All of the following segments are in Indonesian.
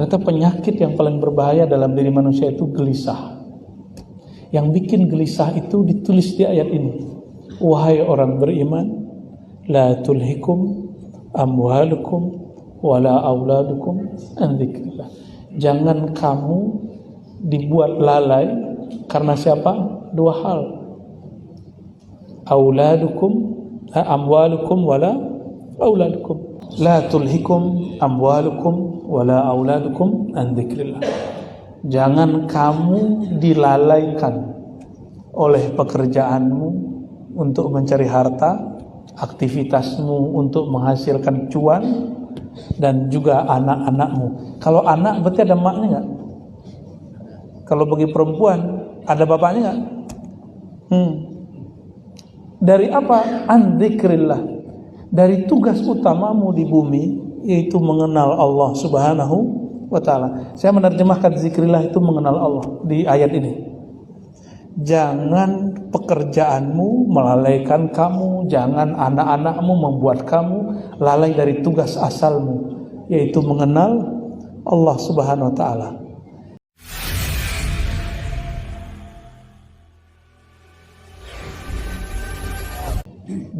Ternyata penyakit yang paling berbahaya dalam diri manusia itu gelisah. Yang bikin gelisah itu ditulis di ayat ini. Wahai orang beriman, la tulhikum amwalukum wala auladukum an dzikrillah. Jangan kamu dibuat lalai karena siapa? Dua hal. Amwalukum wala auladukum. La tulhikum amwalukum wala auladukum an dzikrillah. Jangan kamu dilalaikan oleh pekerjaanmu untuk mencari harta, aktivitasmu untuk menghasilkan cuan, dan juga anak-anakmu. Kalau anak berarti ada maknya nggak? Kalau bagi perempuan ada bapaknya nggak? Dari apa? An dzikrillah. Dari tugas utamamu di bumi, yaitu mengenal Allah Subhanahu wa ta'ala. Saya menerjemahkan zikrillah itu mengenal Allah di ayat ini. Jangan pekerjaanmu melalaikan kamu, jangan anak-anakmu membuat kamu lalai dari tugas asalmu, yaitu mengenal Allah Subhanahu wa ta'ala.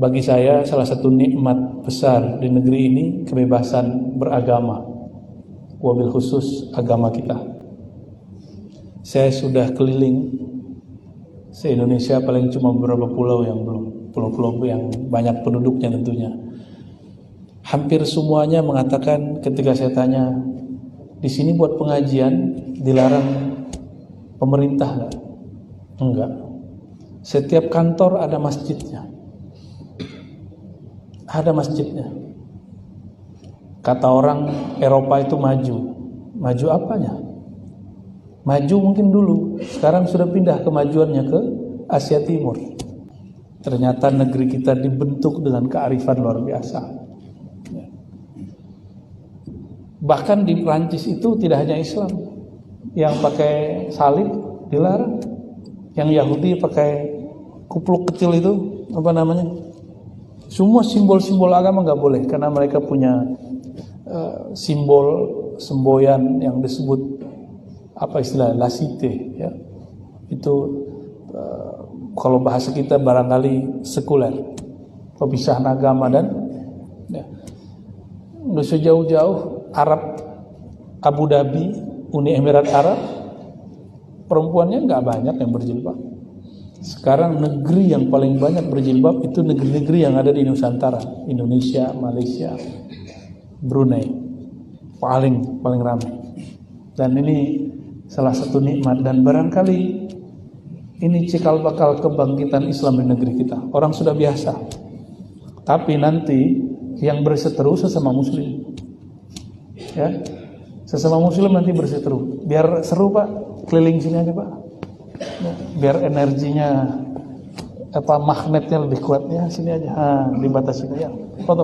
Bagi saya salah satu nikmat besar di negeri ini kebebasan beragama, wabil khusus agama kita. Saya sudah keliling se-Indonesia, paling cuma beberapa pulau yang belum, pulau-pulau yang banyak penduduknya tentunya. Hampir semuanya mengatakan ketika saya tanya, di sini buat pengajian dilarang pemerintah enggak? Enggak. Setiap kantor ada masjidnya. Ada masjidnya. Kata orang Eropa itu maju. Maju apanya? Maju mungkin dulu, sekarang sudah pindah kemajuannya ke Asia Timur. Ternyata negeri kita dibentuk dengan kearifan luar biasa. Bahkan di Prancis itu tidak hanya Islam yang pakai salib dilarang, yang Yahudi pakai kupluk kecil itu apa namanya? Semua simbol-simbol agama nggak boleh, karena mereka punya simbol semboyan yang disebut apa istilah laicite, ya. Itu kalau bahasa kita barangkali sekuler, pemisahan agama dan ya. Nggak sejauh-jauh Arab, Abu Dhabi, Uni Emirat Arab, perempuannya nggak banyak yang berjilbab. Sekarang negeri yang paling banyak berjilbab itu negeri-negeri yang ada di Nusantara, Indonesia, Malaysia, Brunei, paling ramai. Dan ini salah satu nikmat, dan barangkali ini cikal bakal kebangkitan Islam di negeri kita. Orang sudah biasa, tapi nanti yang berseteru sesama Muslim, ya, sesama Muslim nanti berseteru. Biar seru Pak, keliling sini aja Pak. Biar energinya magnetnya lebih kuat, ya sini aja, dibatasi ya. Foto.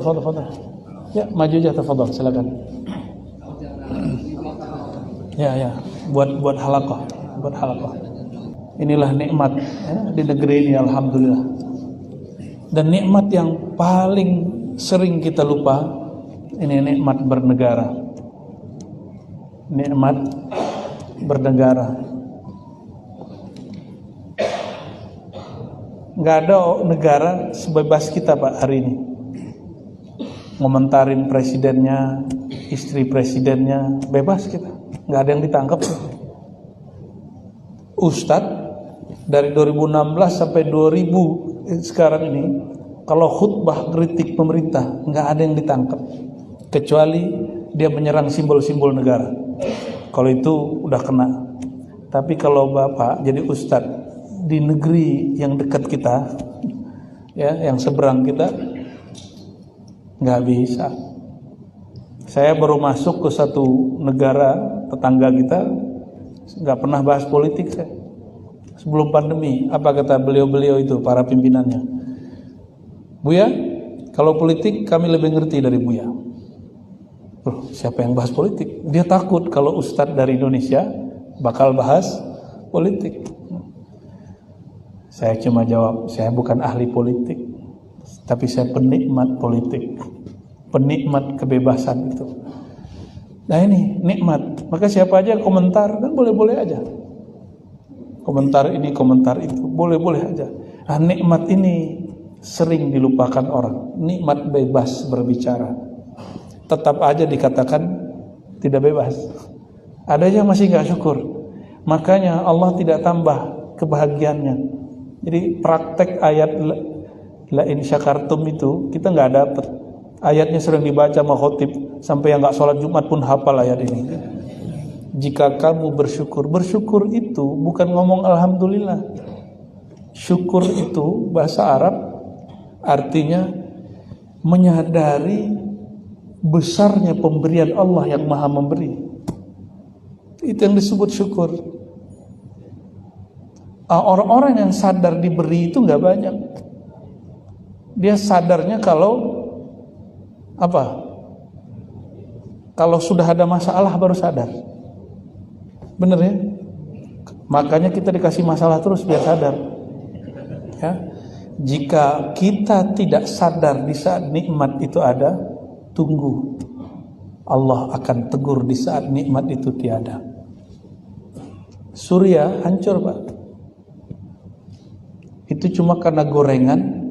Ya, maju aja, tafadhol, silakan. Ya, buat halaqah, Inilah nikmat ya, di negeri ini, alhamdulillah. Dan nikmat yang paling sering kita lupa, ini nikmat bernegara. Nikmat bernegara. Nggak ada negara sebebas kita Pak hari ini. Ngomentarin presidennya, istri presidennya, bebas kita. Nggak ada yang ditangkap. Ustadz dari 2016 sampai 2000 sekarang ini, kalau khutbah kritik pemerintah nggak ada yang ditangkap, kecuali dia menyerang simbol-simbol negara. Kalau itu udah kena. Tapi kalau Bapak jadi ustadz di negeri yang dekat kita, ya, yang seberang kita, nggak bisa. Saya baru masuk ke satu negara tetangga kita, nggak pernah bahas politik saya. Sebelum pandemi, apa kata beliau-beliau itu, para pimpinannya? Buya, kalau politik kami lebih ngerti dari Buya. Loh, siapa yang bahas politik? Dia takut kalau ustadz dari Indonesia bakal bahas politik. Saya cuma jawab, saya bukan ahli politik, tapi saya penikmat politik, penikmat kebebasan itu. Nah ini nikmat. Maka siapa aja yang komentar kan boleh-boleh aja. Komentar ini, komentar itu, boleh-boleh aja. Nah, nikmat ini sering dilupakan orang. Nikmat bebas berbicara. Tetap aja dikatakan tidak bebas. Ada yang masih gak syukur. Makanya Allah tidak tambah kebahagiaannya. Jadi praktek ayat la in syakartum itu kita gak dapet. Ayatnya sering dibaca sama khotib, sampai yang gak sholat Jumat pun hafal ayat ini. Jika kamu bersyukur, bersyukur itu bukan ngomong alhamdulillah. Syukur itu bahasa Arab artinya menyadari besarnya pemberian Allah yang maha memberi. Itu yang disebut syukur. Orang-orang yang sadar diberi itu gak banyak. Dia sadarnya kalau apa? Kalau sudah ada masalah baru sadar. Bener ya? Makanya kita dikasih masalah terus biar sadar. Ya. Jika kita tidak sadar di saat nikmat itu ada, tunggu. Allah akan tegur di saat nikmat itu tiada. Suriah hancur, Pak. Itu cuma karena gorengan.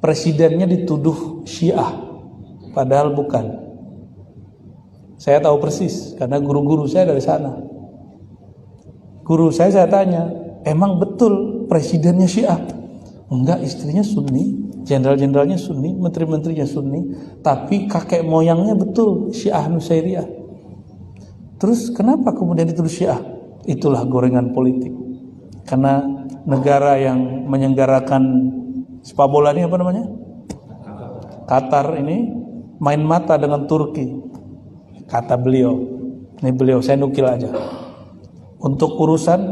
Presidennya dituduh Syiah, padahal bukan. Saya tahu persis karena guru-guru saya dari sana. Guru saya tanya, emang betul presidennya Syiah? Enggak, istrinya Sunni, jenderal-jenderalnya Sunni, menteri-menterinya Sunni, tapi kakek moyangnya betul Syiah Nusairiyah. Terus kenapa kemudian dituduh Syiah? Itulah gorengan politik. Karena negara yang menyelenggarakan sepak bola ini apa namanya? Qatar ini main mata dengan Turki. Kata beliau, ini beliau saya nukil aja. Untuk urusan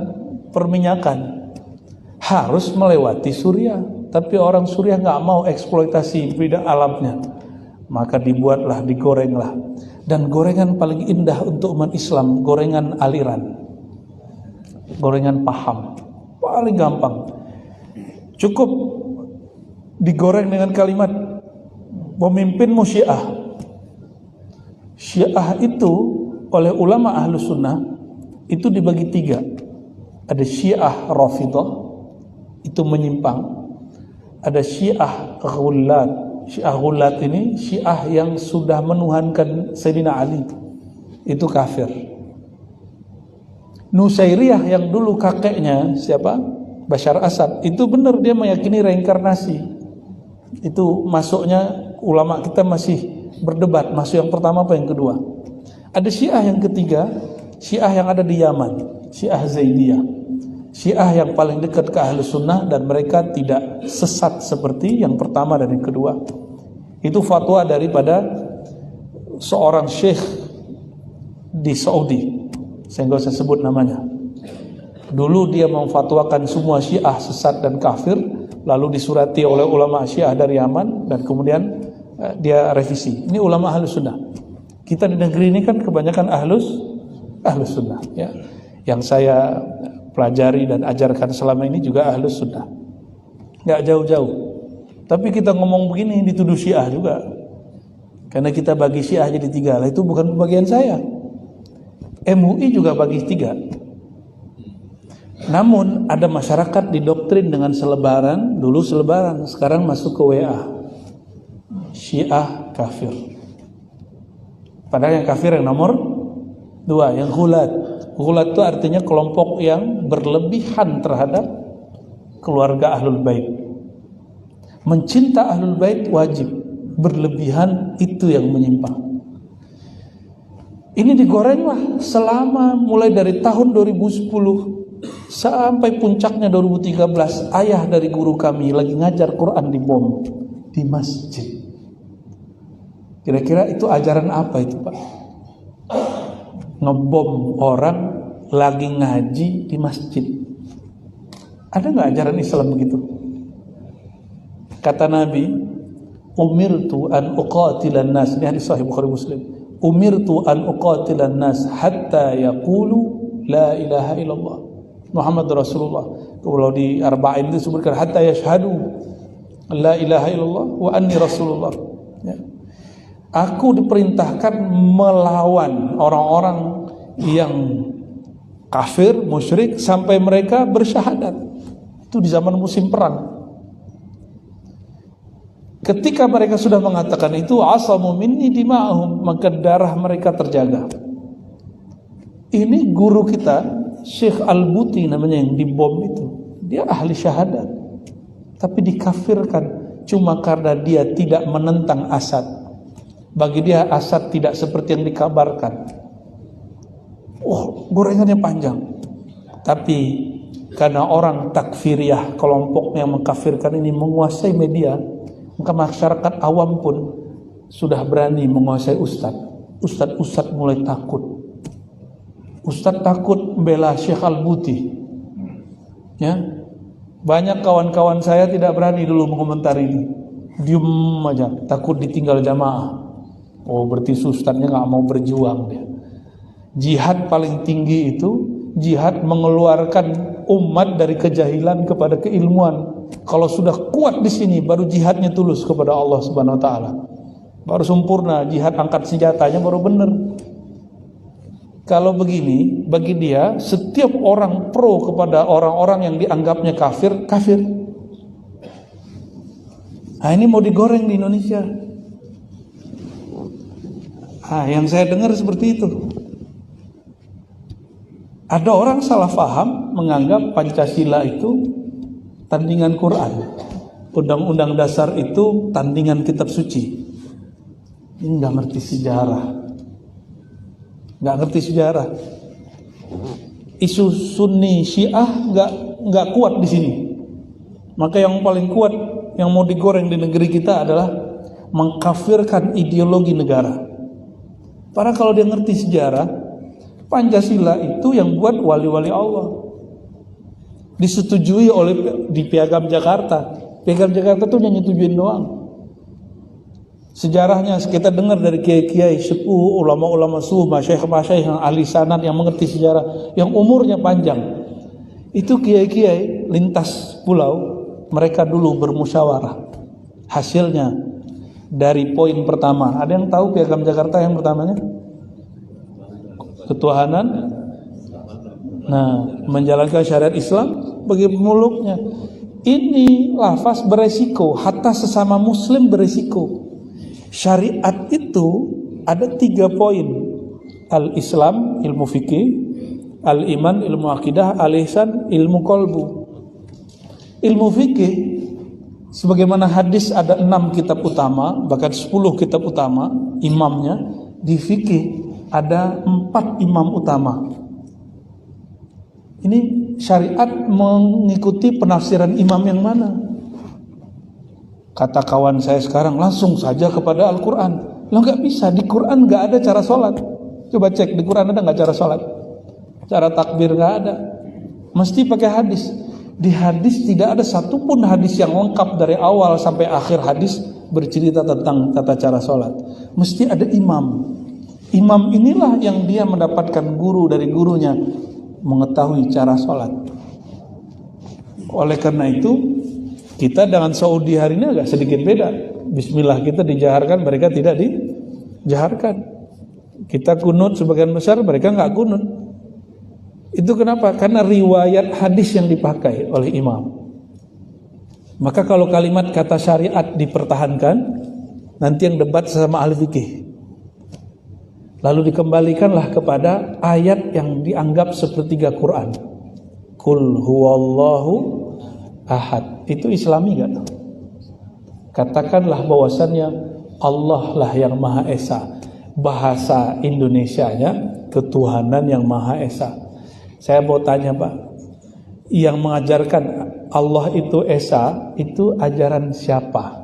perminyakan harus melewati Suriah, tapi orang Suriah nggak mau eksploitasi bidang alamnya, maka dibuatlah, digorenglah. Dan gorengan paling indah untuk umat Islam, gorengan aliran, gorengan paham, paling gampang. Cukup digoreng dengan kalimat pemimpinmu Syiah. Syiah itu oleh ulama Ahlus Sunnah itu dibagi 3. Ada Syiah Rafidah, itu menyimpang. Ada Syiah Ghulat. Syiah Ghulat ini Syiah yang sudah menuhankan Sayyidina Ali, itu kafir. Nusairiyah yang dulu kakeknya siapa? Bashar Asad, itu benar dia meyakini reinkarnasi. Itu masuknya ulama kita masih berdebat, masuk yang pertama apa yang kedua. Ada Syiah yang ketiga, Syiah yang ada di Yaman, Syiah Zaidiyah. Syiah yang paling dekat ke Ahlus Sunnah dan mereka tidak sesat seperti yang pertama dan yang kedua. Itu fatwa daripada seorang syekh di Saudi, saya nggak usah sebut namanya. Dulu dia memfatwakan semua Syiah sesat dan kafir, lalu disurati oleh ulama Syiah dari Yaman dan kemudian dia revisi. Ini ulama Ahlus Sunnah. Kita di negeri ini kan kebanyakan Ahlus Sunnah ya. Yang saya pelajari dan ajarkan selama ini juga Ahlus Sunnah. Enggak jauh-jauh. Tapi kita ngomong begini dituduh Syiah juga. Karena kita bagi Syiah jadi 3. Lah itu bukan pembagian saya. MUI juga bagi 3. Namun ada masyarakat didoktrin dengan selebaran, dulu selebaran, sekarang masuk ke WA. Syiah kafir. Padahal yang kafir yang nomor 2, yang ghulat. Ghulat itu artinya kelompok yang berlebihan terhadap keluarga Ahlul Bait. Mencinta Ahlul Bait wajib, berlebihan itu yang menyimpang. Ini digorenglah selama mulai dari tahun 2010 sampai puncaknya 2013. Ayah dari guru kami lagi ngajar Quran di bom di masjid. Kira-kira itu ajaran apa itu, Pak? Ngebom orang lagi ngaji di masjid. Ada nggak ajaran Islam begitu? Kata Nabi, umirtu an uqatilan nas, ini hadis sahih Bukhari Muslim. Umirtu an uqatilan nas hatta yaqulu la ilaha illallah Muhammad Rasulullah. Kalau di Arba'in itu disebutkan hatta yashhadu la ilaha illallah wa anni Rasulullah. Ya. Aku diperintahkan melawan orang-orang yang kafir, musyrik sampai mereka bersyahadat. Itu di zaman musim perang. Ketika mereka sudah mengatakan itu, asamu minni dima'ahum, maka darah mereka terjaga. Ini guru kita, Syekh Al-Buti namanya, yang dibom itu. Dia ahli syahadat, tapi dikafirkan cuma karena dia tidak menentang Asad. Bagi dia Asad tidak seperti yang dikabarkan. Gorengannya panjang. Tapi karena orang takfiriyah, kelompok yang mengkafirkan ini menguasai media, maka masyarakat awam pun sudah berani menguasai Ustadz mulai takut. Ustadz takut membela Syekh Al-Buti. Ya, banyak kawan-kawan saya tidak berani dulu mengomentari ini, diem aja, takut ditinggal jamaah. Berarti Ustadznya nggak mau berjuang dia. Jihad paling tinggi itu jihad mengeluarkan umat dari kejahilan kepada keilmuan. Kalau sudah kuat di sini, baru jihadnya tulus kepada Allah Subhanahu Wa Taala. Baru sempurna jihad, angkat senjatanya baru benar. Kalau begini, bagi dia setiap orang pro kepada orang-orang yang dianggapnya kafir, kafir. Nah, ini mau digoreng di Indonesia. Yang saya dengar seperti itu. Ada orang salah paham menganggap Pancasila itu tandingan Quran, Undang-Undang Dasar itu tandingan kitab suci. Ini nggak ngerti sejarah, Isu Sunni Syiah nggak kuat di sini. Maka yang paling kuat yang mau digoreng di negeri kita adalah mengkafirkan ideologi negara. Padahal kalau dia ngerti sejarah, Pancasila itu yang buat wali-wali Allah, disetujui di Piagam Jakarta. Piagam Jakarta tuh yang nyetujuin doang. Sejarahnya kita dengar dari kiai-kiai sepuh, ulama-ulama suh, masyayikh-masyayikh yang ahli sanad, yang mengerti sejarah, yang umurnya panjang. Itu kiai-kiai lintas pulau, mereka dulu bermusyawarah. Hasilnya dari poin pertama, ada yang tahu Piagam Jakarta yang pertamanya? Ketuhanan, menjalankan syariat Islam bagi muluknya. Ini lafaz beresiko, hatta sesama muslim beresiko. Syariat itu ada 3 poin. Al-Islam, ilmu fikih, al-iman, ilmu akidah, al-ihsan, ilmu qalbu. Ilmu fikih, sebagaimana hadis ada 6 kitab utama, bahkan 10 kitab utama imamnya. Di fikih ada 4 imam utama. Ini syariat mengikuti penafsiran imam yang mana? Kata kawan saya sekarang, langsung saja kepada Al-Quran. Loh, nggak bisa, di Quran nggak ada cara sholat. Coba cek, di Quran ada nggak cara sholat? Cara takbir nggak ada. Mesti pakai hadis. Di hadis tidak ada satupun hadis yang lengkap dari awal sampai akhir hadis bercerita tentang tata cara sholat. Mesti ada imam. Imam inilah yang dia mendapatkan guru dari gurunya, mengetahui cara sholat. Oleh karena itu, kita dengan Saudi hari ini agak sedikit beda. Bismillah kita dijaharkan, mereka tidak dijaharkan. Kita kunut sebagian besar, mereka nggak kunut. Itu kenapa? Karena riwayat hadis yang dipakai oleh imam. Maka kalau kalimat kata syariat dipertahankan, nanti yang debat sama ahli fikih. Lalu dikembalikanlah kepada ayat yang dianggap sepertiga Quran. Qul huwallahu ahad. Itu Islami gak? Katakanlah bahwasannya Allah lah yang Maha Esa. Bahasa Indonesianya ketuhanan yang Maha Esa. Saya mau tanya Pak, yang mengajarkan Allah itu Esa, itu ajaran siapa?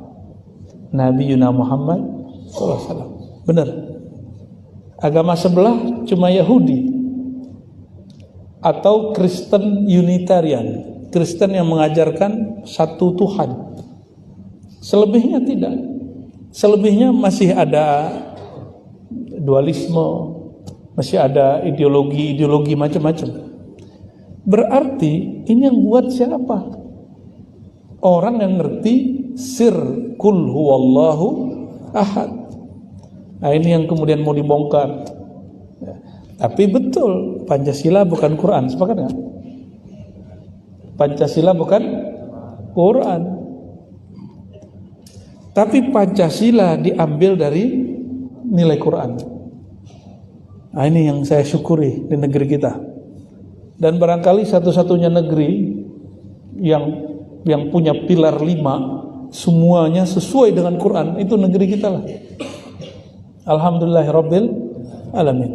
Nabi Yuna Muhammad SAW. Benar? Agama sebelah cuma Yahudi atau Kristen Unitarian, Kristen yang mengajarkan satu Tuhan. Selebihnya tidak. Selebihnya masih ada dualisme, masih ada ideologi macam-macam. Berarti ini yang buat siapa? Orang yang ngerti sir kul huwallahu ahad. Nah, ini yang kemudian mau dibongkar. Ya. Tapi betul, Pancasila bukan Quran, sepakat nggak? Pancasila bukan Quran. Tapi Pancasila diambil dari nilai Quran. Nah, ini yang saya syukuri di negeri kita. Dan barangkali satu-satunya negeri yang punya pilar 5 semuanya sesuai dengan Quran, itu negeri kita lah. Alhamdulillahirabbil alamin.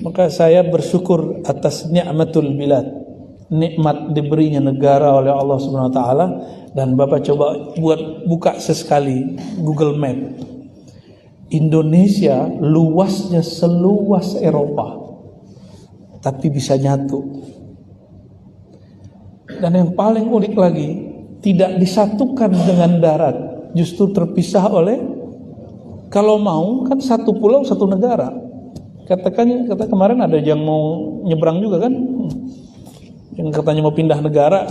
Maka saya bersyukur atas nikmatul bilad, nikmat diberinya negara oleh Allah Subhanahu wa taala. Dan Bapak coba buka sesekali Google Map. Indonesia luasnya seluas Eropa, tapi bisa nyatu. Dan yang paling unik lagi, tidak disatukan dengan darat, justru terpisah oleh, kalau mau kan satu pulau satu negara. Kata kemarin ada yang mau nyebrang juga kan, yang katanya mau pindah negara.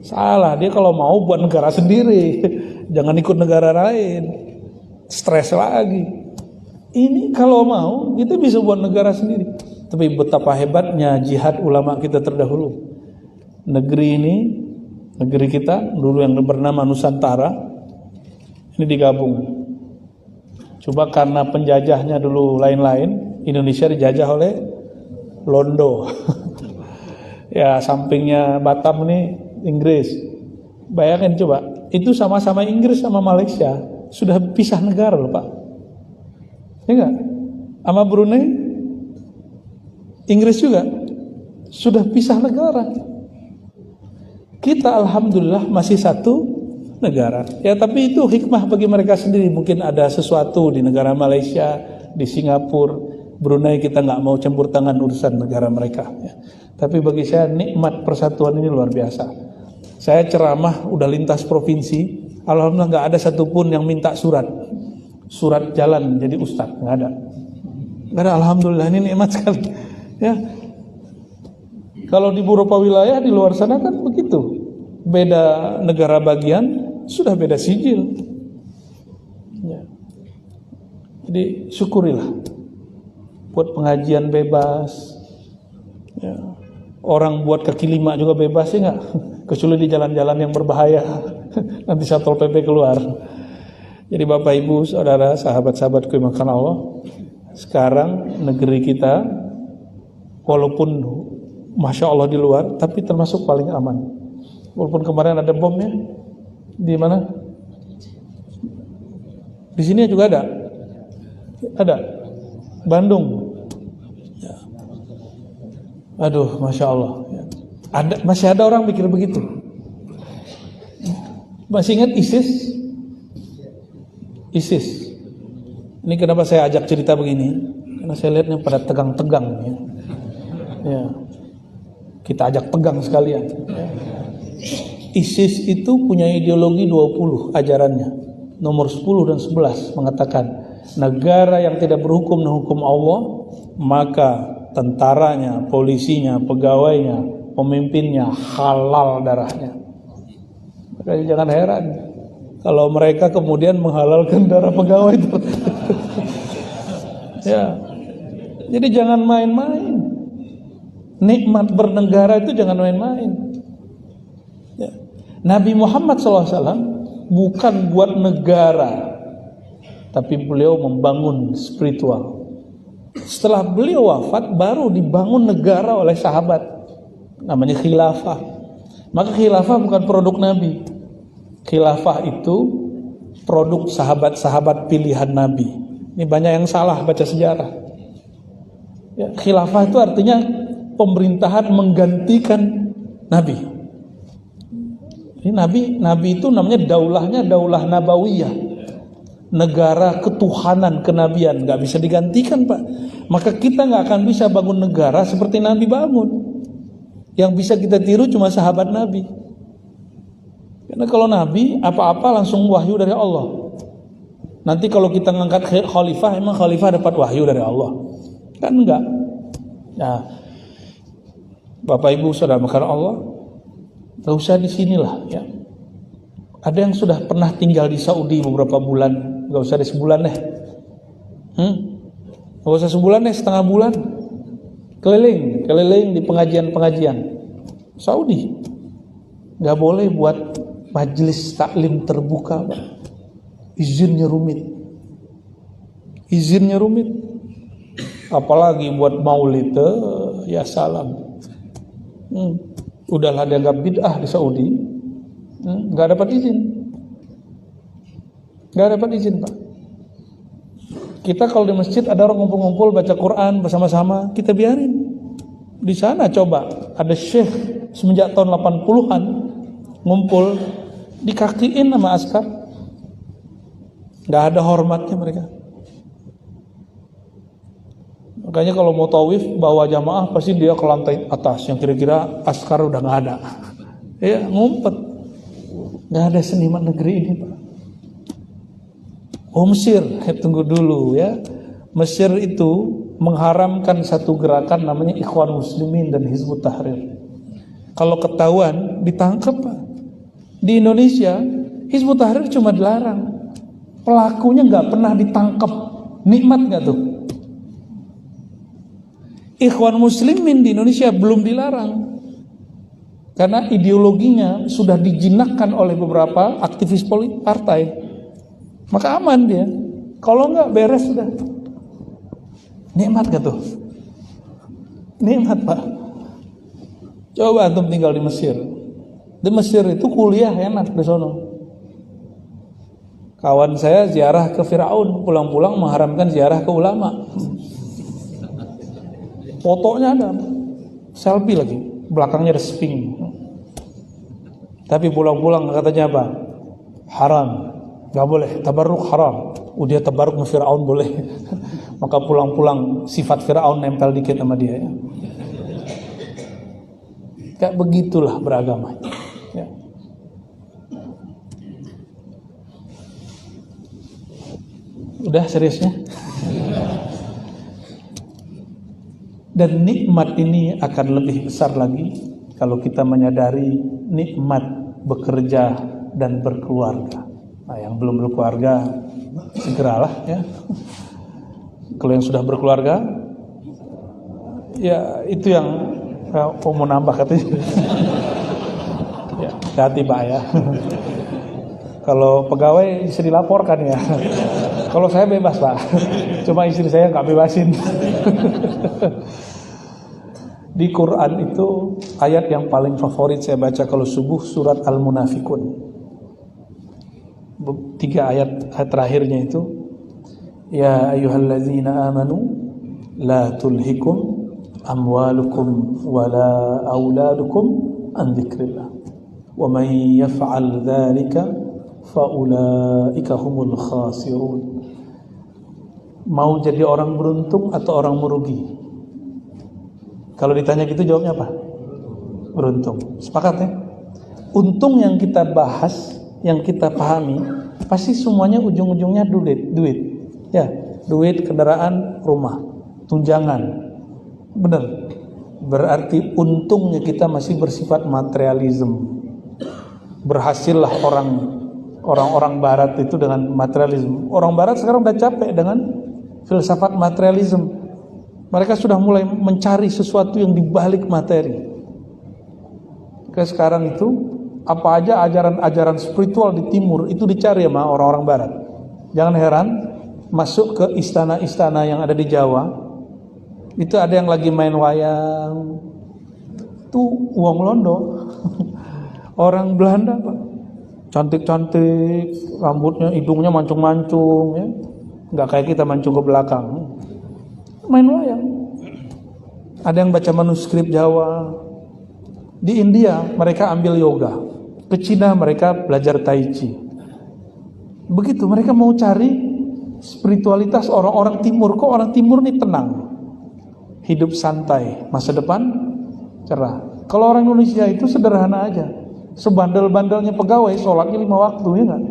Salah, dia kalau mau buat negara sendiri, jangan ikut negara lain, stres lagi. Ini kalau mau kita bisa buat negara sendiri. Tapi betapa hebatnya jihad ulama kita terdahulu. Negeri ini, negeri kita dulu yang bernama Nusantara, ini digabung. Coba karena penjajahnya dulu lain-lain, Indonesia dijajah oleh Londo. Ya, sampingnya Batam ini Inggris. Bayangin coba, itu sama-sama Inggris sama Malaysia sudah pisah negara loh Pak. Ya enggak? Sama Brunei, Inggris juga sudah pisah negara. Kita alhamdulillah masih satu negara. Ya, tapi itu hikmah bagi mereka sendiri. Mungkin ada sesuatu di negara Malaysia, di Singapura, Brunei, kita nggak mau campur tangan urusan negara mereka. Ya. Tapi bagi saya nikmat persatuan ini luar biasa. Saya ceramah udah lintas provinsi, alhamdulillah nggak ada satupun yang minta surat jalan jadi ustadz, nggak ada. Alhamdulillah, ini nikmat sekali. Ya. Kalau di beberapa wilayah di luar sana kan begitu, beda negara bagian sudah beda sijil. Ya. Jadi syukurilah, buat pengajian bebas. Ya. Orang buat kaki lima juga bebas ya nggak? Kecuali di jalan-jalan yang berbahaya, nanti Satpol PP keluar. Jadi Bapak Ibu, Saudara, sahabat-sahabatku yang dimuliakan Allah, sekarang negeri kita walaupun Masya Allah di luar, tapi termasuk paling aman. Walaupun kemarin ada bomnya, di mana? Di sini juga ada, Bandung. Ya. Aduh, Masya Allah. Ya. Masih ada orang mikir begitu. Masih ingat ISIS? Ini kenapa saya ajak cerita begini? Karena saya lihatnya pada tegang-tegang. Ya. Kita ajak tegang sekalian. Ya. ISIS itu punya ideologi 20 ajarannya. Nomor 10 dan 11 mengatakan, negara yang tidak berhukum dengan hukum Allah, maka tentaranya, polisinya, pegawainya, pemimpinnya halal darahnya. Maka jangan heran kalau mereka kemudian menghalalkan darah pegawai itu. Ya. Jadi jangan main-main. Nikmat bernegara itu jangan main-main. Ya. Nabi Muhammad SAW bukan buat negara, tapi beliau membangun spiritual. Setelah beliau wafat, baru dibangun negara oleh sahabat, namanya khilafah. Maka khilafah bukan produk Nabi. Khilafah itu produk sahabat-sahabat pilihan Nabi. Ini banyak yang salah baca sejarah. Ya, khilafah itu artinya pemerintahan menggantikan Nabi. Ini Nabi itu namanya daulahnya daulah nabawiyah, negara ketuhanan kenabian, nggak bisa digantikan Pak. Maka kita nggak akan bisa bangun negara seperti Nabi bangun. Yang bisa kita tiru cuma sahabat Nabi. Karena kalau Nabi apa-apa langsung wahyu dari Allah. Nanti kalau kita ngangkat khalifah, emang khalifah dapat wahyu dari Allah? Kan enggak. Nah, Bapak Ibu Saudara karena Allah, gak usah di sinilah ya. Ada yang sudah pernah tinggal di Saudi beberapa bulan, gak usah di sebulan deh. Gak usah sebulan deh, setengah bulan. Keliling di pengajian-pengajian Saudi. Gak boleh buat majelis taklim terbuka, Pak. Izinnya rumit. Apalagi buat maulid, ya salam. Udahlah dianggap bid'ah di Saudi. Gak dapat izin, Pak. Kita kalau di masjid ada orang ngumpul-ngumpul baca Quran bersama-sama, kita biarin. Di sana coba ada syekh semenjak tahun 80-an ngumpul, dikakiin sama askar. Gak ada hormatnya mereka. Makanya kalau mau tawif bawa jamaah pasti dia ke lantai atas yang kira-kira askar udah gak ada. Ya ngumpet. Gak ada seniman negeri ini, Pak. Mesir, tunggu dulu ya. Mesir itu mengharamkan satu gerakan namanya Ikhwan Muslimin dan Hizbut Tahrir. Kalau ketahuan ditangkap, Pak. Di Indonesia Hizbut Tahrir cuma dilarang, pelakunya nggak pernah ditangkap. Nikmat nggak tuh? Ikhwan Muslimin di Indonesia belum dilarang karena ideologinya sudah dijinakkan oleh beberapa aktivis partai. Maka aman dia. Kalau enggak beres sudah. Nikmat gak tuh? Nikmat, Pak. Coba antum tinggal di Mesir. Di Mesir itu kuliah enak di sono. Kawan saya ziarah ke Firaun, pulang-pulang mengharamkan ziarah ke ulama. Fotonya ada, selfie lagi, belakangnya ada sphinx. Tapi pulang-pulang katanya apa? Haram. Gak boleh, tabarruk haram. Udah tabarruk sama Fir'aun boleh. Maka pulang-pulang sifat Fir'aun nempel dikit sama dia ya. Kayak begitulah beragama ya. Udah seriusnya. Dan nikmat ini akan lebih besar lagi kalau kita menyadari nikmat bekerja dan berkeluarga. Nah, yang belum berkeluarga segeralah ya. Kalau yang sudah berkeluarga, ya itu yang mau nambah katanya. Ya, hati-hati Pak ya. Kalau pegawai bisa dilaporkan ya. Kalau saya bebas Pak, cuma istri saya nggak bebasin. Di Quran itu ayat yang paling favorit saya baca kalau subuh surat Al-Munafikun. 3 ayat terakhirnya itu, ya ayyuhallazina amanu la tulhikum amwalukum wala auladukum an dzikrillah wa man yaf'al dzalika faulaika humul khasirun. Mau jadi orang beruntung atau orang merugi? Kalau ditanya gitu jawabnya apa? Beruntung. Sepakat ya? Untung yang kita bahas, yang kita pahami, pasti semuanya ujung-ujungnya duit. Ya, duit, kendaraan, rumah, tunjangan. Benar. Berarti untungnya kita masih bersifat materialisme. Berhasillah orang-orang barat itu dengan materialisme. Orang barat sekarang udah capek dengan filsafat materialisme. Mereka sudah mulai mencari sesuatu yang dibalik materi. Kayak sekarang itu apa aja ajaran-ajaran spiritual di timur itu dicari sama orang-orang barat. Jangan heran masuk ke istana-istana yang ada di Jawa, itu ada yang lagi main wayang. Itu uang Londo. Orang Belanda Pak. Cantik-cantik, rambutnya, hidungnya mancung-mancung ya. Enggak kayak kita mancung ke belakang. Main wayang. Ada yang baca manuskrip Jawa. Di India mereka ambil yoga. Ke Cina mereka belajar tai chi. Begitu mereka mau cari spiritualitas orang-orang timur. Kok orang timur nih tenang, hidup santai, masa depan cerah. Kalau orang Indonesia itu sederhana aja. Sebandel-bandelnya pegawai, sholatnya 5 waktu ya enggak?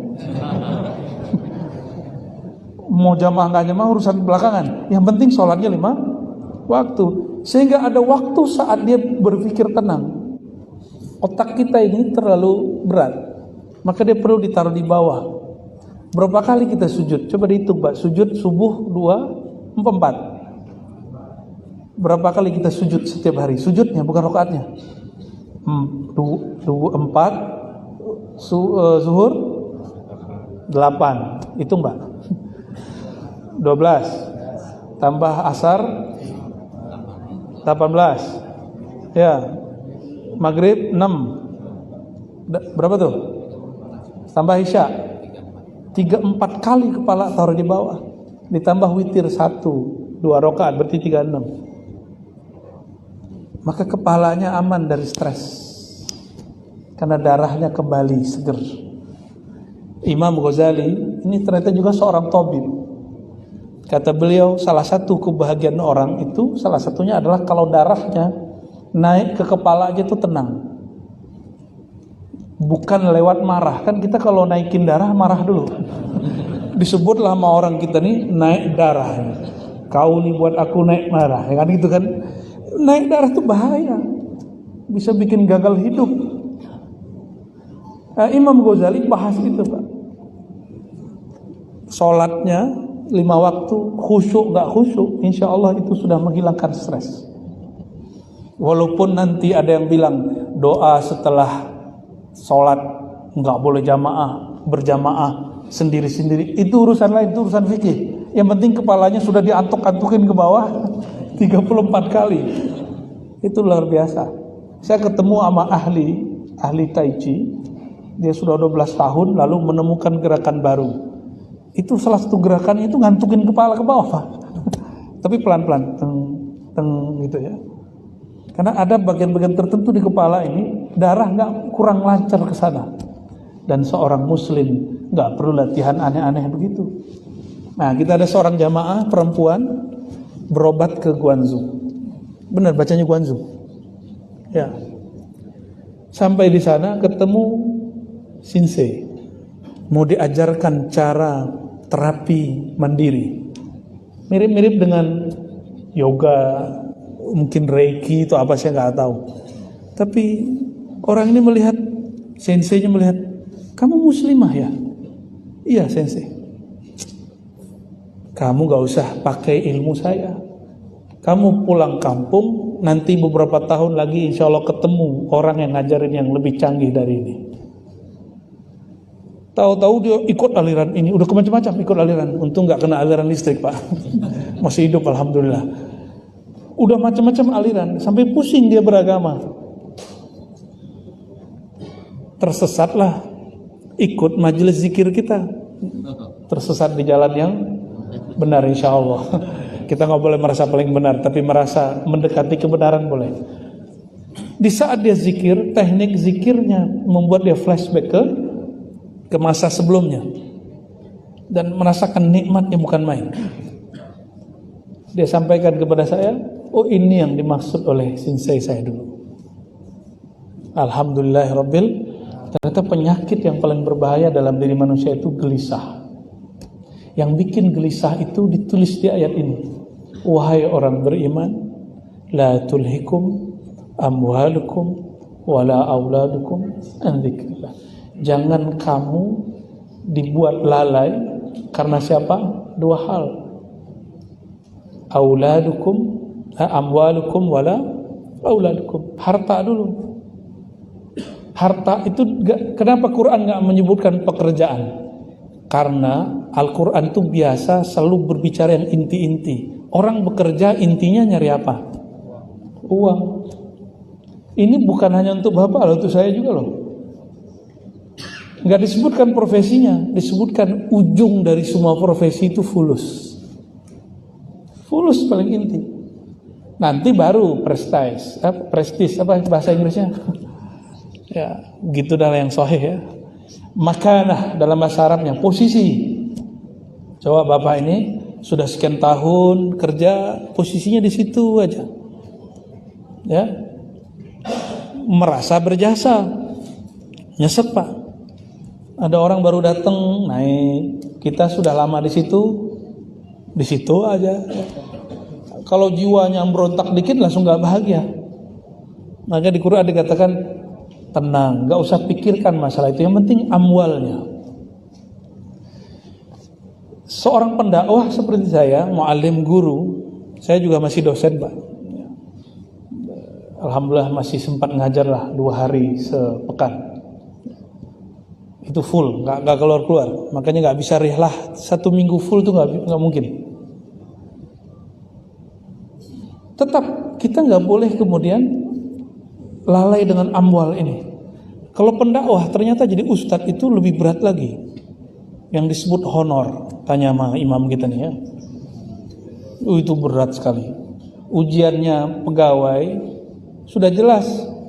Mau jamaah nggak jamaah urusan belakangan. Yang penting sholatnya 5 waktu. Sehingga ada waktu saat dia berpikir tenang. Otak kita ini terlalu berat, maka dia perlu ditaruh di bawah. Berapa kali kita sujud? Coba dihitung Pak. Sujud subuh 2, Empat. Berapa kali kita sujud setiap hari? Sujudnya bukan rakaatnya. 4 zuhur 8. Itu Mbak. 12 tambah asar 18. Ya. Maghrib 6. Berapa tuh? Tambah isya 3-4 kali kepala taruh di bawah. Ditambah witir 1-2 rakaat berarti 36. Maka kepalanya aman dari stres. Karena darahnya kembali seger. Imam Ghazali ini ternyata juga seorang tabib. Kata beliau, salah satu kebahagiaan orang itu salah satunya adalah kalau darahnya naik ke kepala aja itu tenang. Bukan lewat marah. Kan kita kalau naikin darah marah dulu. Disebutlah sama orang kita nih naik darah. Kau nih buat aku naik marah, ya kan gitu kan. Naik darah itu bahaya. Bisa bikin gagal hidup. Nah, Imam Ghazali bahas itu, Pak. Sholatnya 5 waktu, khusyuk gak khusyuk, insya Allah itu sudah menghilangkan stres. Walaupun nanti ada yang bilang doa setelah sholat gak boleh jamaah, berjamaah, sendiri-sendiri, itu urusan lain, itu urusan fikih. Yang penting kepalanya sudah diantuk-antukin ke bawah 34 kali. Itu luar biasa. Saya ketemu sama ahli Tai Chi. Dia sudah 12 tahun lalu menemukan gerakan baru. Itu salah satu gerakannya itu ngantukin kepala ke bawah, Pak. Tapi pelan-pelan, teng gitu ya. Karena ada bagian-bagian tertentu di kepala ini darah nggak kurang lancar ke sana. Dan seorang muslim nggak perlu latihan aneh-aneh begitu. Nah, kita ada seorang jamaah perempuan berobat ke Guangzhou. Benar bacanya Guangzhou. Ya. Sampai di sana ketemu Shinsei. Mau diajarkan cara terapi mandiri. Mirip-mirip dengan yoga, mungkin reiki itu apa saya nggak tahu. Tapi orang ini melihat, senseinya melihat, kamu muslimah ya? Iya sensei. Kamu gak usah pakai ilmu saya. Kamu pulang kampung, nanti beberapa tahun lagi insya Allah ketemu orang yang ngajarin yang lebih canggih dari ini. Tahu-tahu dia ikut aliran ini, udah macam-macam ikut aliran. Untung gak kena aliran listrik, Pak. Masih hidup alhamdulillah. Udah macam-macam aliran, sampai pusing dia beragama. Tersesatlah ikut majelis zikir kita. Tersesat di jalan yang benar insya Allah. Kita nggak boleh merasa paling benar, tapi merasa mendekati kebenaran boleh. Di saat dia zikir, teknik zikirnya membuat dia flashback ke masa sebelumnya dan merasakan nikmatnya bukan main. Dia sampaikan kepada saya, oh ini yang dimaksud oleh sensei saya dulu. Alhamdulillahirabbil. Ternyata penyakit yang paling berbahaya dalam diri manusia itu gelisah. Yang bikin gelisah itu ditulis di ayat ini. Wahai orang beriman, la tulhikum amwalukum wala auladukum an dzikrillah. Jangan kamu dibuat lalai karena siapa? Dua hal. Amwalukum wala auladukum. Harta dulu. Harta itu kenapa Quran nggak menyebutkan pekerjaan? Karena Al-Quran itu biasa selalu berbicara yang inti-inti. Orang bekerja intinya nyari apa? Uang. Ini bukan hanya untuk Bapak loh, untuk saya juga loh. Nggak disebutkan profesinya, disebutkan ujung dari semua profesi itu fulus. Fulus paling inti. Nanti baru prestis apa bahasa Inggrisnya? Ya, gitu dah yang sahih ya. Makanah dalam bahasa Arabnya posisi. Coba Bapak ini sudah sekian tahun kerja, posisinya di situ aja. Ya. Merasa berjasa. Nyesek, Pak. Ada orang baru datang, naik. Kita sudah lama di situ aja. Kalau jiwanya berontak dikit langsung gak bahagia. Maka di Quran dikatakan tenang, gak usah pikirkan masalah itu. Yang penting amwalnya. seorang pendakwah seperti saya, mu'alim, guru, saya juga masih dosen, Pak. Alhamdulillah masih sempat ngajar lah 2 hari sepekan. Itu full, nggak keluar. Makanya nggak bisa rihlah 1 minggu full tuh nggak mungkin. Tetap kita nggak boleh kemudian lalai dengan amwal ini. Kalau pendakwah ternyata jadi ustadz itu lebih berat lagi. Yang disebut honor, tanya sama imam kita nih ya. Itu berat sekali. Ujiannya pegawai sudah jelas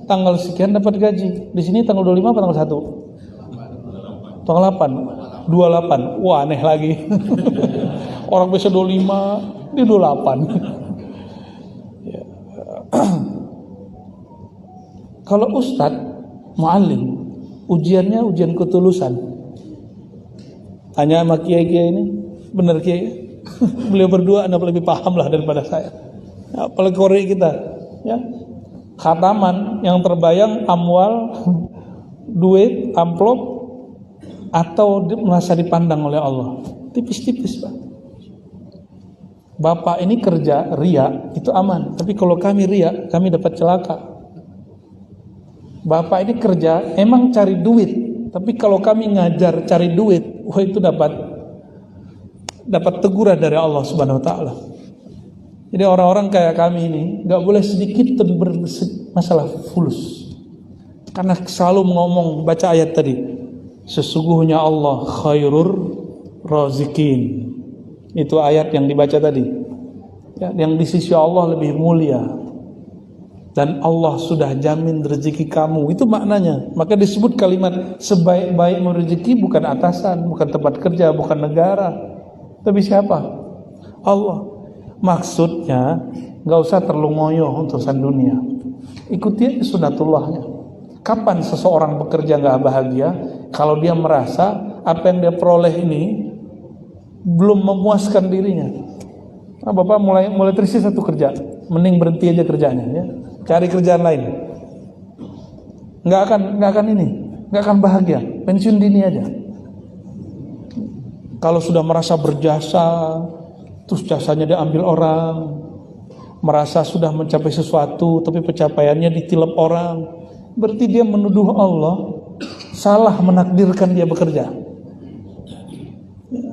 tanggal sekian dapat gaji. Di sini tanggal 25 atau tanggal 1? Tanggal 8. 28. Wah, aneh lagi. Orang biasa 25, dia 28. Ya. Kalau ustadz, mu'alim, ujiannya ujian ketulusan. Hanya sama kiai-kiai ini, benar kiai. Beliau berdua Anda lebih paham lah daripada saya. Apalagi Korea kita, ya. Khataman yang terbayang amwal, duit, amplop, atau merasa dipandang oleh Allah. Tipis-tipis, Pak. Bapak ini kerja ria itu aman, tapi kalau kami ria, kami dapat celaka. Bapak ini kerja emang cari duit, tapi kalau kami ngajar cari duit, wah itu dapat teguran dari Allah Subhanahu wa taala. Jadi orang-orang kayak kami ini enggak boleh sedikit bermasalah fulus. Karena selalu ngomong baca ayat tadi, sesungguhnya Allah khairur razikin. Itu ayat yang dibaca tadi. Ya, yang di sisi Allah lebih mulia. Dan Allah sudah jamin rezeki kamu. Itu maknanya. Maka disebut kalimat sebaik-baik rezeki bukan atasan, bukan tempat kerja, bukan negara. Tapi siapa? Allah. Maksudnya gak usah terlalu ngoyo untuk urusan dunia. Ikuti sunatullahnya. Kapan seseorang bekerja gak bahagia? Kalau dia merasa apa yang dia peroleh ini belum memuaskan dirinya. Nah, Bapak mulai terisi satu kerja, mending berhenti aja kerjanya ya. Cari kerjaan lain. Nggak akan bahagia. Pensiun dini aja. Kalau sudah merasa berjasa, terus jasanya diambil orang, merasa sudah mencapai sesuatu, tapi pencapaiannya ditilep orang, berarti dia menuduh Allah salah menakdirkan dia bekerja.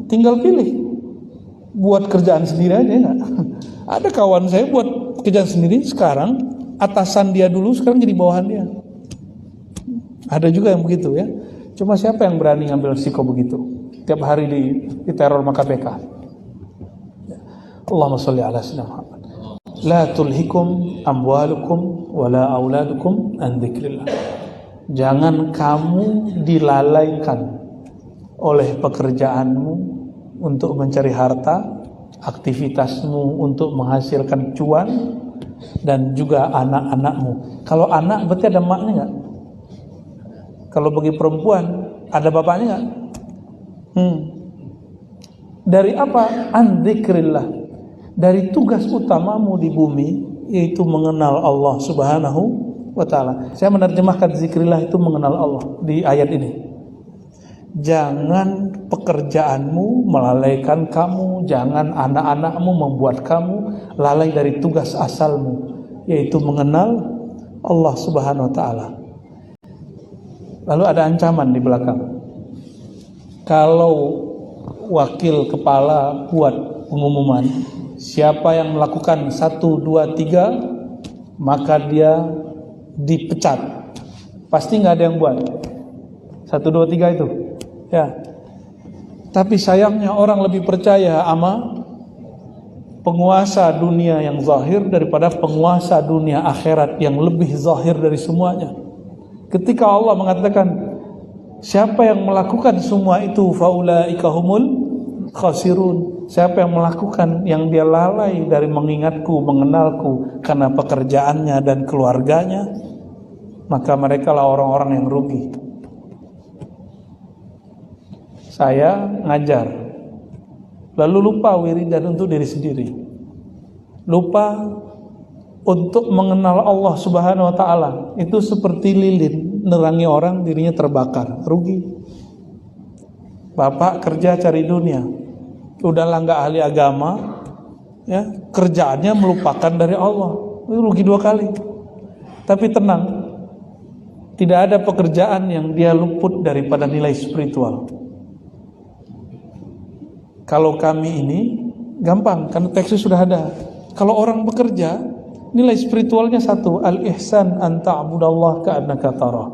Tinggal pilih, buat kerjaan sendiri aja nggak? Ada kawan saya buat kerjaan sendiri sekarang. Atasan dia dulu, sekarang jadi bawahan dia. Ada juga yang begitu ya. Cuma siapa yang berani ngambil risiko begitu? Tiap hari di teror maka KPK. Allahumma sholli ala sayyidina Muhammad. La tulhikum amwalukum wala auladukum an dzikrillah. Jangan kamu dilalaikan oleh pekerjaanmu untuk mencari harta, aktivitasmu untuk menghasilkan cuan, dan juga anak-anakmu. Kalau anak berarti ada maknya nggak? Kalau bagi perempuan ada bapaknya nggak? Dari apa? An dzikrillah. Dari tugas utamamu di bumi, yaitu mengenal Allah Subhanahu wa ta'ala. Saya menerjemahkan zikrillah itu mengenal Allah di ayat ini. Jangan pekerjaanmu melalaikan kamu, jangan anak-anakmu membuat kamu lalai dari tugas asalmu, yaitu mengenal Allah Subhanahu wa ta'ala. Lalu ada ancaman di belakang. Kalau wakil kepala buat pengumuman, siapa yang melakukan 1, 2, 3, maka dia dipecat. Pasti nggak ada yang buat 1, 2, 3 itu. Ya. Tapi sayangnya orang lebih percaya sama penguasa dunia yang zahir daripada penguasa dunia akhirat yang lebih zahir dari semuanya. Ketika Allah mengatakan siapa yang melakukan semua itu faulaika humul khasirun, siapa yang melakukan yang dia lalai dari mengingatku, mengenalku karena pekerjaannya dan keluarganya, maka mereka lah orang-orang yang rugi. Saya ngajar, lalu lupa wiridan untuk diri sendiri, lupa untuk mengenal Allah Subhanahu wa ta'ala. Itu seperti lilin nerangi orang, dirinya terbakar, rugi. Bapak kerja cari dunia, udahlah nggak ahli agama, ya kerjaannya melupakan dari Allah, itu rugi 2 kali. Tapi tenang, tidak ada pekerjaan yang dia luput daripada nilai spiritual. Kalau kami ini gampang, karena teksnya sudah ada. Kalau orang bekerja, nilai spiritualnya satu, al-ihsan an ta'budallah ka'annaka tarah.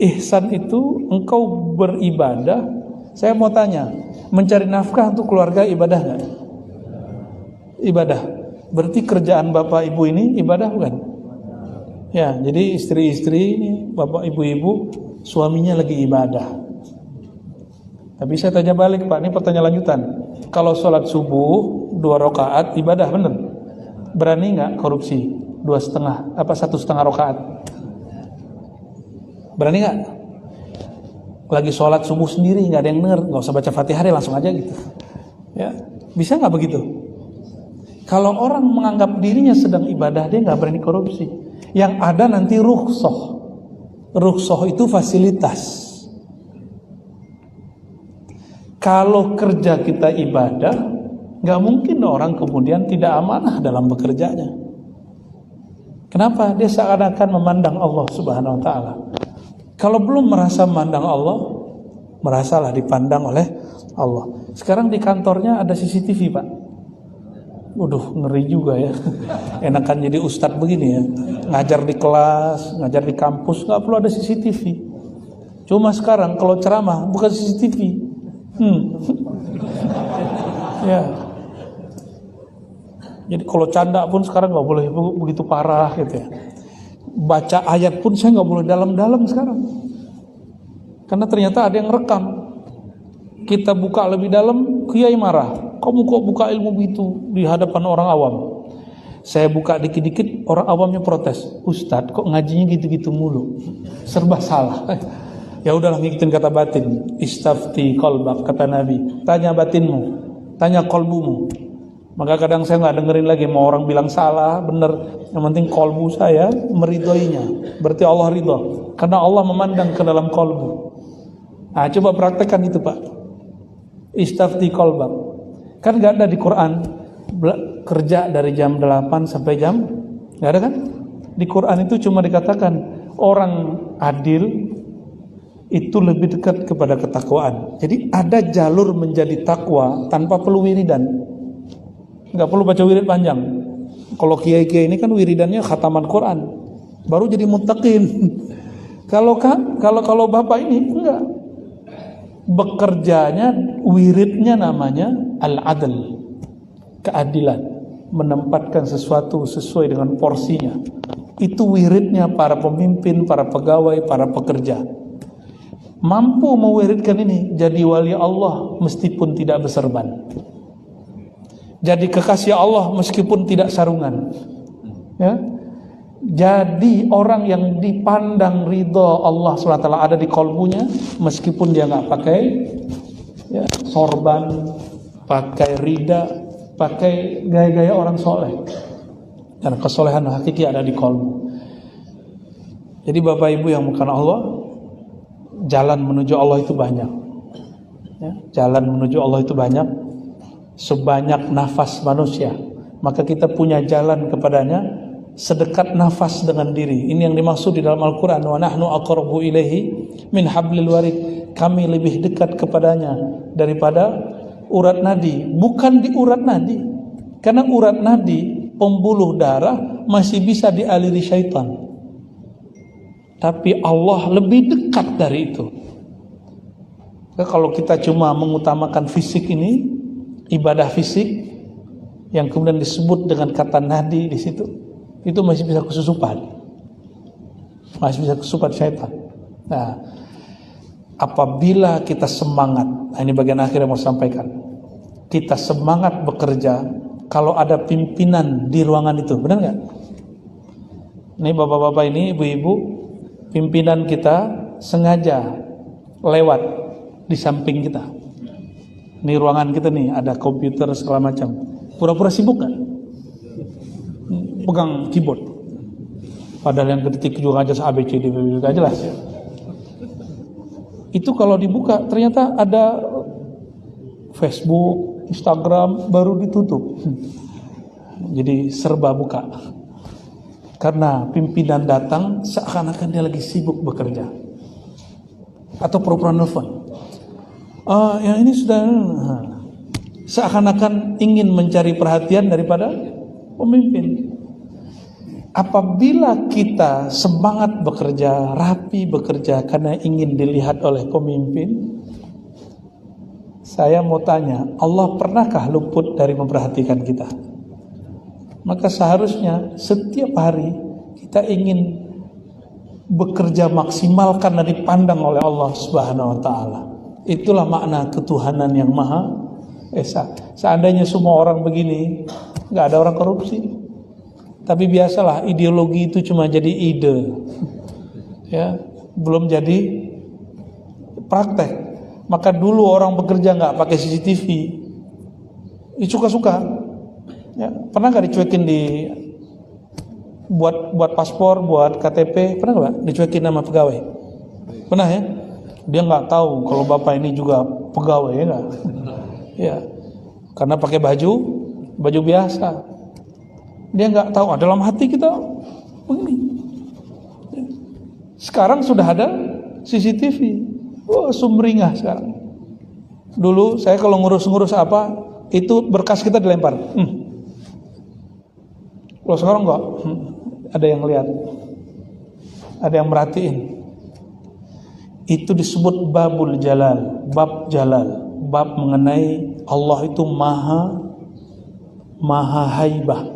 Ihsan itu engkau beribadah. Saya mau tanya, mencari nafkah untuk keluarga ibadah nggak? Ibadah. Berarti kerjaan bapak ibu ini ibadah bukan? Ya, jadi istri-istri ini, bapak ibu-ibu, suaminya lagi ibadah. Tapi saya tanya balik Pak, ini pertanyaan lanjutan. Kalau sholat subuh 2 rakaat ibadah bener? Berani nggak korupsi 2,5 apa 1,5 rakaat? Berani nggak? Lagi sholat subuh sendiri nggak ada yang denger, nggak usah baca Fatihah deh, langsung aja gitu. Ya, bisa nggak begitu? Kalau orang menganggap dirinya sedang ibadah, dia nggak berani korupsi. Yang ada nanti rukhsah. Rukhsah itu fasilitas. Kalau kerja kita ibadah, nggak mungkin orang kemudian tidak amanah dalam bekerjanya. Kenapa? Dia seakan-akan memandang Allah Subhanahu Wa Taala. Kalau belum merasa memandang Allah, merasalah dipandang oleh Allah. Sekarang di kantornya ada CCTV Pak. Waduh, ngeri juga ya. Enakan jadi ustadz begini ya, ngajar di kelas, ngajar di kampus, nggak perlu ada CCTV. Cuma sekarang kalau ceramah bukan CCTV. Ya. Jadi kalau canda pun sekarang nggak boleh begitu parah gitu ya. Baca ayat pun saya nggak boleh dalam-dalam sekarang, karena ternyata ada yang rekam. Kita buka lebih dalam, kiai marah. Kamu kok buka ilmu itu di hadapan orang awam? Saya buka dikit-dikit, orang awamnya protes. Ustadz, kok ngajinya gitu-gitu mulu? Serba salah. Ya udahlah, ngikutin kata batin. Istafti qalbak, kata Nabi. Tanya batinmu, tanya kolbumu. Maka kadang saya nggak dengerin lagi mau orang bilang salah, benar. Yang penting kolbu saya meridhoinya. Berarti Allah ridho, karena Allah memandang ke dalam kolbu. Nah, coba praktekkan itu Pak. Istafti qalbak. Kan nggak ada di Quran kerja dari jam 8 sampai jam, nggak ada kan? Di Quran itu cuma dikatakan orang adil itu lebih dekat kepada ketakwaan. Jadi ada jalur menjadi takwa tanpa perlu wiridan. Nggak perlu baca wirid panjang. Kalau kiai-kiai ini kan wiridannya khataman Quran, baru jadi muttaqin. Kalau bapak ini enggak. Bekerjanya, wiridnya namanya al-adl, keadilan, menempatkan sesuatu sesuai dengan porsinya. Itu wiridnya para pemimpin, para pegawai, para pekerja. Mampu mewiridkan ini, jadi wali Allah meskipun tidak berserban, jadi kekasih Allah meskipun tidak sarungan, ya. Jadi orang yang dipandang ridho Allah SWT ada di kolbunya, meskipun dia nggak pakai ya, sorban, pakai rida, pakai gaya-gaya orang soleh. Dan kesolehan hakiki ada di kolbu. Jadi Bapak Ibu yang bukan Allah, jalan menuju Allah itu banyak. Ya, jalan menuju Allah itu banyak, sebanyak nafas manusia. Maka kita punya jalan kepadanya sedekat nafas dengan diri. Ini yang dimaksud di dalam Al-Quran. Wa nahnu aqrabu ilaihi min hablil warid. Kami lebih dekat kepadanya daripada urat nadi. Bukan di urat nadi, karena urat nadi, pembuluh darah, masih bisa dialiri syaitan. Tapi Allah lebih dekat dari itu. Kalau kita cuma mengutamakan fisik ini, ibadah fisik yang kemudian disebut dengan kata nadi di situ, itu masih bisa kesusupan, masih bisa kesusupan syaitan. Nah, apabila kita semangat, nah ini bagian akhir yang mau sampaikan, kita semangat bekerja kalau ada pimpinan di ruangan itu, benar nggak? Ini bapak-bapak ini, ibu-ibu, pimpinan kita sengaja lewat di samping kita. Ini ruangan kita nih, ada komputer segala macam. Pura-pura sibuk kan? Pegang keyboard. Padahal yang ketik juga aja ABCD gak jelas. Itu kalau dibuka ternyata ada Facebook, Instagram baru ditutup. Jadi serba buka. Karena pimpinan datang seakan-akan dia lagi sibuk bekerja. Atau pura-pura nelfon. Yang ini sudah seakan-akan ingin mencari perhatian daripada pemimpin. Apabila kita semangat bekerja, rapi bekerja karena ingin dilihat oleh pemimpin, saya mau tanya, Allah pernahkah luput dari memperhatikan kita? Maka seharusnya setiap hari kita ingin bekerja maksimal karena dipandang oleh Allah Subhanahu wa taala. Itulah makna ketuhanan yang Maha Esa. Seandainya semua orang begini, nggak ada orang korupsi. Tapi biasalah ideologi itu cuma jadi ide, ya, belum jadi praktek. Maka dulu orang bekerja nggak pakai CCTV, suka-suka. Ya, pernah nggak dicuekin buat paspor, buat KTP, pernah nggak dicuekin nama pegawai? Pernah ya? Dia nggak tahu kalau bapak ini juga pegawai, ya nggak? Ya, karena pakai baju biasa. Dia nggak tahu, dalam hati kita begini. Sekarang sudah ada CCTV. Wah, sumringah sekarang. Dulu saya kalau ngurus-ngurus apa, itu berkas kita dilempar. Kalau sekarang enggak, ada yang lihat, ada yang merhatiin. Itu disebut babul jalal, bab jalal, bab mengenai Allah itu maha haibah,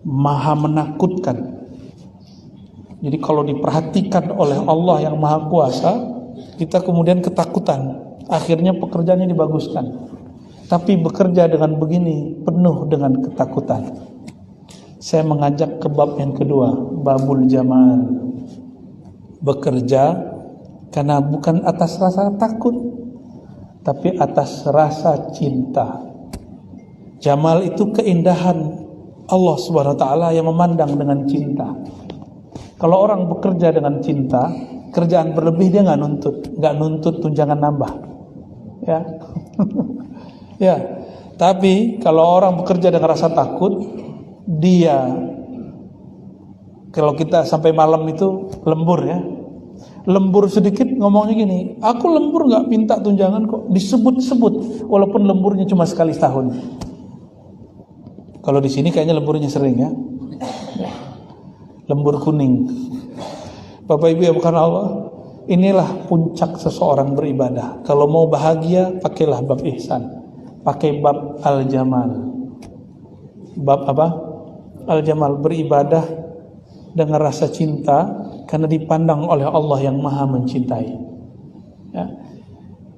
maha menakutkan. Jadi kalau diperhatikan oleh Allah yang maha kuasa, kita kemudian ketakutan, akhirnya pekerjaannya dibaguskan. Tapi bekerja dengan begini penuh dengan ketakutan. Saya mengajak ke bab yang kedua, babul jamal. Bekerja karena bukan atas rasa takut, tapi atas rasa cinta. Jamal itu keindahan Allah Subhanahu wa taala yang memandang dengan cinta. Kalau orang bekerja dengan cinta, kerjaan berlebih dia nggak nuntut tunjangan nambah, ya. Ya. Tapi kalau orang bekerja dengan rasa takut, dia, kalau kita sampai malam itu lembur, ya, lembur sedikit ngomongnya gini, aku lembur nggak minta tunjangan kok, disebut-sebut walaupun lemburnya cuma sekali setahun. Kalau di sini kayaknya lemburnya sering, ya. Lembur kuning. Bapak Ibu ya bukan Allah, inilah puncak seseorang beribadah. Kalau mau bahagia, pakailah bab ihsan, pakai bab al-jamal. Bab apa? Al-jamal, beribadah dengan rasa cinta karena dipandang oleh Allah yang maha mencintai, ya.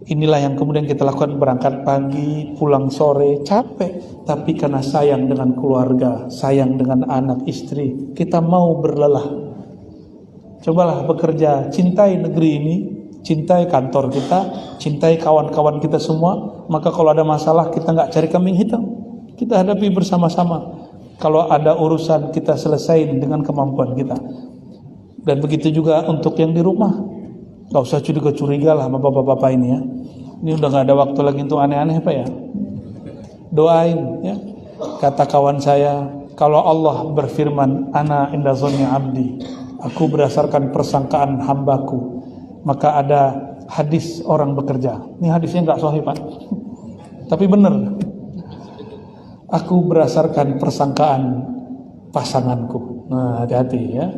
Inilah yang kemudian kita lakukan, berangkat pagi, pulang sore, capek, tapi karena sayang dengan keluarga, sayang dengan anak istri, kita mau berlelah. Cobalah bekerja, cintai negeri ini, cintai kantor kita, cintai kawan-kawan kita semua. Maka kalau ada masalah, kita nggak cari kambing hitam, kita hadapi bersama-sama. Kalau ada urusan, kita selesai dengan kemampuan kita. Dan begitu juga untuk yang di rumah. Gak usah curiga-curiga lah sama bapak-bapak ini, ya. Ini udah gak ada waktu lagi untuk aneh-aneh, Pak, ya. Doain, ya. Kata kawan saya, kalau Allah berfirman, ana inda zonni abdi, aku berdasarkan persangkaan hambaku, maka ada hadis orang bekerja. Ini hadisnya gak sahih, Pak, tapi benar. Aku berdasarkan persangkaan pasanganku. Nah, hati-hati, ya.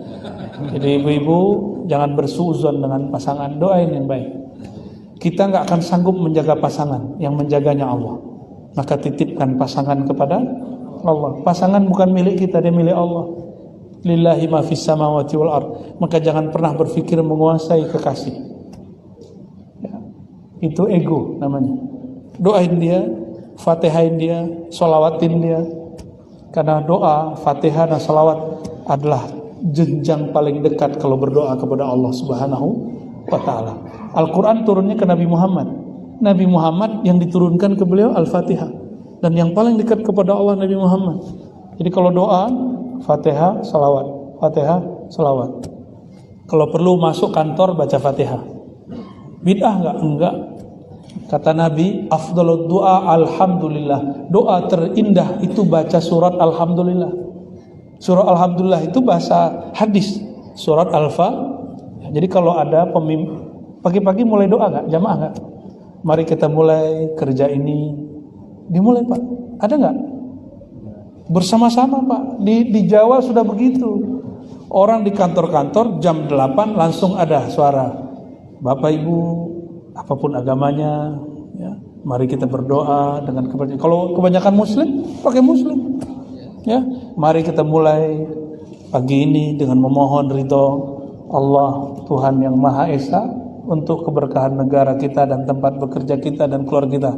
Jadi ibu-ibu jangan bersuuzon dengan pasangan, doain yang baik. Kita nggak akan sanggup menjaga pasangan, yang menjaganya Allah. Maka titipkan pasangan kepada Allah. Pasangan bukan milik kita, dia milik Allah. Lillahi ma fis samawati wal ard. Maka jangan pernah berpikir menguasai kekasih, ya. Itu ego namanya. Doain dia, fatihain dia, sholawatin dia. Karena doa, fatihah dan sholawat adalah jenjang paling dekat kalau berdoa kepada Allah Subhanahu wa ta'ala. Al-Quran turunnya ke Nabi Muhammad. Nabi Muhammad yang diturunkan ke beliau Al-Fatihah. Dan yang paling dekat kepada Allah Nabi Muhammad. Jadi kalau doa, Fatihah, salawat. Fatihah, salawat. Kalau perlu masuk kantor, baca Fatihah. Bid'ah enggak? Enggak. Kata Nabi, afdhalud du'a alhamdulillah. Doa terindah itu baca surat alhamdulillah. Surat alhamdulillah itu bahasa hadis, surat alfa. Jadi kalau ada pagi-pagi mulai doa nggak? Jamaah nggak? Mari kita mulai kerja ini. Dimulai Pak. Ada nggak? Bersama-sama Pak. Di Jawa sudah begitu. Orang di kantor-kantor jam 8 langsung ada suara. Bapak Ibu, apapun agamanya, ya, mari kita berdoa dengan kepercayaan. Kalau kebanyakan Muslim, pakai Muslim. Ya, mari kita mulai pagi ini dengan memohon ridho Allah Tuhan yang Maha Esa untuk keberkahan negara kita dan tempat bekerja kita dan keluarga kita.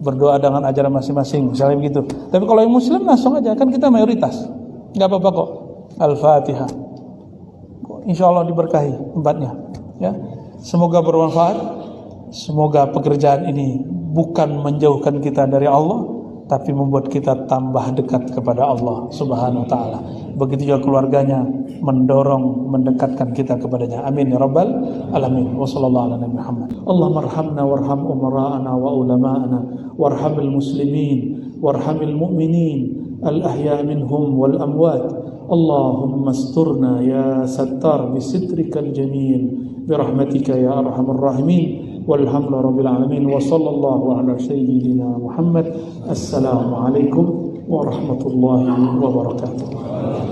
Berdoa dengan ajaran masing-masing, misalnya begitu. Tapi kalau yang Muslim langsung aja, kan kita mayoritas, nggak apa-apa kok. Al-Fatihah. Insya Allah diberkahi tempatnya. Ya, semoga bermanfaat. Semoga pekerjaan ini bukan menjauhkan kita dari Allah, tapi membuat kita tambah dekat kepada Allah Subhanahu wa taala. Begitu juga keluarganya mendorong, mendekatkan kita kepadanya. Amin ya rabbal alamin. Wassallallahu ala nabi Muhammad. Allahumma arhamna warham umara'ana wa ulama'ana warhamil muslimin warhamil mu'minin al-ahya minhum wal amwat. Allahumma asturna ya sattar bisitrikal jamil birahmatika ya arhamar rahimin. Walhamdulillah rabbil alamin wa sallallahu ala sayyidina Muhammad. Assalamualaikum warahmatullahi wabarakatuh.